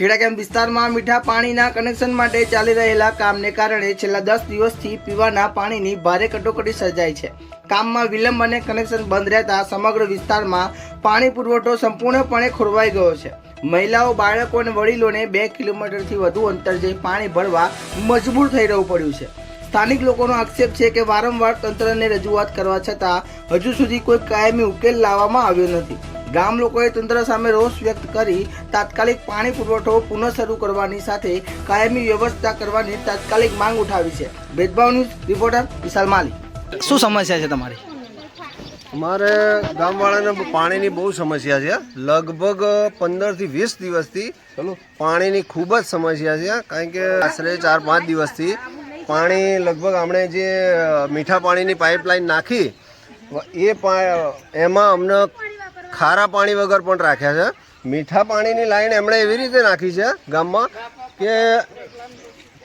Kheda camp વિસ્તારમાં મીઠા પાણીના કનેક્શન માટે ચાલી રહેલા કામને કારણે છેલ્લા 10 દિવસથી પીવાના પાણીની ભારે કટોકટી સર્જાઈ છે। કામમાં વિલંબ અને કનેક્શન બંધ રહેતા સમગ્ર વિસ્તારમાં પાણી પુરવઠો સંપૂર્ણપણે ખોરવાઈ ગયો છે। મહિલાઓ, બાળકો અને વડીલોને 2 કિલોમીટરથી વધુ અંતર જઈ પાણી ભરવા મજબૂર થઈ રહેવું પડ્યું છે। સ્થાનિક લોકોનો આક્ષેપ છે કે વારંવાર તંત્રને રજૂઆત કરવા છતાં હજુ સુધી કોઈ કાયમી ઉકેલ લાવવામાં આવ્યો નથી। ગામ લોકોએ તંત્ર સામે રોષ વ્યક્ત કરી તાત્કાલિક પાણી પુરવઠો પુનઃ શરૂ કરવાની સાથે કાયમી વ્યવસ્થા કરવાની તાત્કાલિક માંગ ઉઠાવી છે। ભેદભાવ ન્યૂઝ રિપોર્ટર વિશાલ માલી। શું સમસ્યા છે તમારી? અમારે ગામવાળાને પાણીની બહુ સમસ્યા છે। લગભગ 15 થી 20 દિવસથી પાણીની ખૂબ જ સમસ્યા છે, કારણ કે આશરે 4-5 દિવસથી પાણી લગભગ આપણે જે મીઠા પાણીની પાઇપલાઇન નાખી એમાં અમને ખારા પાણી વગર પણ રાખ્યા છે। મીઠા પાણીની લાઈન એમણે એવી રીતે નાખી છે ગામમાં કે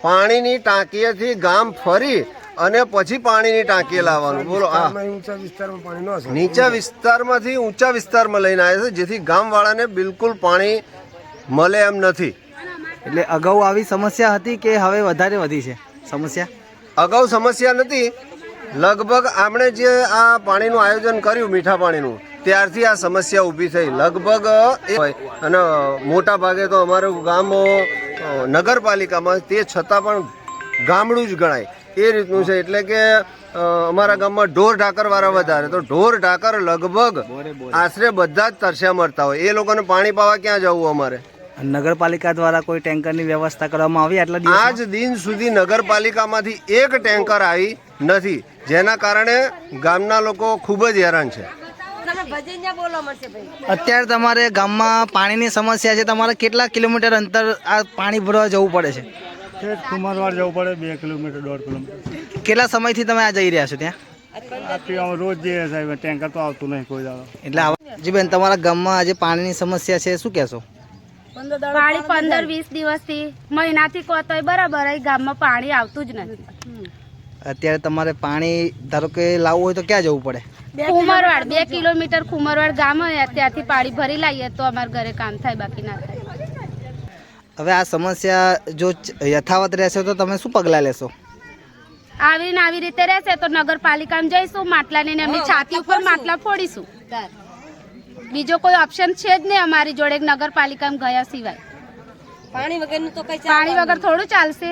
પાણીની ટાંકીએથી ગામ ફરી અને પછી પાણીની ટાંકીએ લાવવાનું। બોલો, નીચા વિસ્તારમાંથી ઊંચા વિસ્તારમાં લઈને આવ્યા છે, જેથી ગામવાળાને બિલકુલ પાણી મળે એમ નથી। એટલે અગાઉ આવી સમસ્યા હતી કે હવે વધારે વધી છે સમસ્યા? અગાઉ સમસ્યા નથી, લગભગ આપણે જે આ પાણીનું આયોજન કર્યું મીઠા પાણીનું ત્યારથી આ સમસ્યા ઊભી થઈ। લગભગ અને મોટા ભાગે તો અમારું ગામ નગરપાલિકામાં તે છતાં પણ ગામડું જ ગણાય એ રીતનું છે। એટલે કે અમારા ગામમાં ઢોર ઢાકરવાળા વધારે, તો ઢોર ઢાકર લગભગ આશરે બધા જ તરસ્યા મરતા હોય। એ લોકોને પાણી પાવા ક્યાં જવું અમારે? નગરપાલિકા દ્વારા કોઈ ટેન્કરની વ્યવસ્થા કરવામાં આવી? આટલા દિવસ આજ દિન સુધી નગરપાલિકામાંથી એક ટેન્કર આવી નથી, જેના કારણે ગામના લોકો ખૂબ જ હેરાન છે। અત્યારે તમારે ગામમાં પાણીની સમસ્યા છે, તમારે કેટલા કિલોમીટર અંતર આ પાણી ભરવા જવું પડે છે? કુમારવાડ જવું પડે, 2 કિલોમીટર 1.5 કિલોમીટર। કેટલા સમયથી તમે આ જઈ રહ્યા છો ત્યાં? રોજ જઈએ સાહેબ, ટેન્કર તો આવતું નહીં કોઈ દાડો। એટલે જી બેન, તમારા ગામમાં આજે પાણીની સમસ્યા છે, શું કહેશો? પાણી 15-20 દિવસથી મહિનાથી કોતોય બરાબર ગામમાં પાણી આવતું જ નથી। અત્યારે તમારે પાણી ધારો કે લાવવું હોય તો ક્યાં જવું પડે? કુમારવાડ 2 કિલોમીટર કુમારવાડ ગામ હોય, ત્યાંથી પાણી ભરી લાવીએ તો અમારા ઘરે કામ થાય, બાકી ના થાય। હવે આ સમસ્યા જો યથાવત રહેશે તો તમે શું પગલાં લેશો? આવી રીતે રહેશે તો નગરપાલિકામાં જઈશું, માટલાની એમની છાતી ઉપર માટલા ફોડીશું। બીજો કોઈ ઓપ્શન છે જ નહીં અમારી જોડે નગરપાલિકામાં ગયા સિવાય। પાણી વગર થોડું ચાલશે।